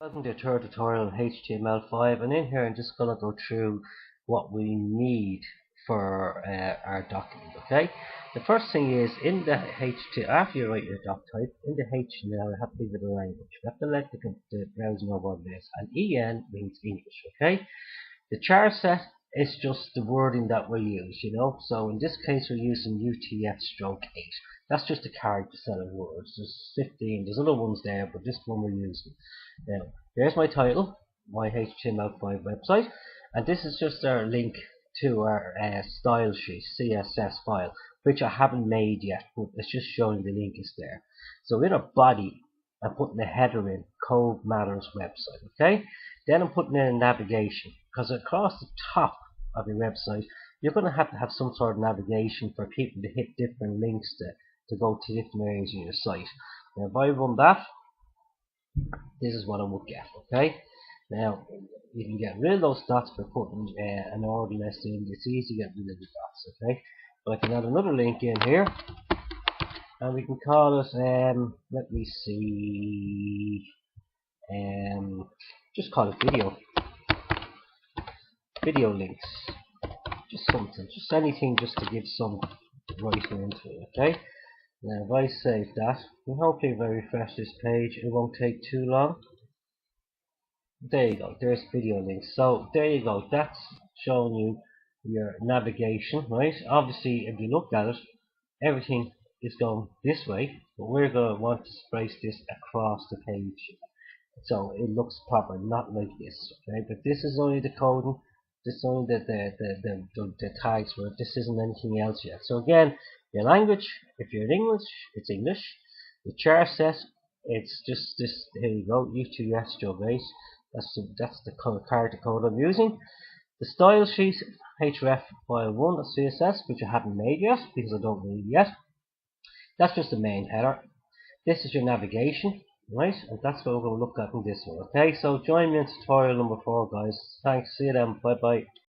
Welcome to a third tutorial on HTML5, and in here I'm just going to go through what we need for our document. Okay, the first thing is in the HTML, after you write your doc type, in the HTML you have to give it a language. You have to let the browser know what it is, and EN means English. Okay, the char set is just the wording that we use, so in this case we're using UTF-8. That's just a character set of words. There's 15, there's other ones there, but this one we're using. Now, there's my title, my HTML5 website, and this is just our link to our style sheet, CSS file, which I haven't made yet, but it's just showing the link is there. So in a body, I'm putting a header in, Code Matters website, okay? Then I'm putting in a navigation, because across the top of your website, you're going to have some sort of navigation for people to hit different links to go to different areas of your site. Now, if I run that, this is what I would get, okay? Now, you can get rid of those dots by putting an order list in. It's easy to get rid of the dots, okay? But I can add another link in here, and we can call it, let me see, just call it video links, just something, just anything, just to give some writing into it, okay? Now if I save that, and hopefully if I refresh this page it won't take too long. There you go, there's video links. So there you go, that's showing you your navigation, right? Obviously if you look at it, everything is going this way, but we're going to want to space this across the page so it looks proper, not like this, okay? But this is only the coding, this is only the tags for it. This isn't anything else yet. So again, your language, if you're in English, it's English. The char set, it's just this. Here you go, UTF-8. That's the character code I'm using. The style sheet, href file 1.css, which I haven't made yet because I don't need it yet. That's just the main header. This is your navigation, right? And that's what we're going to look at in this one. Okay, so join me in tutorial number 4, guys. Thanks. See you then. Bye bye.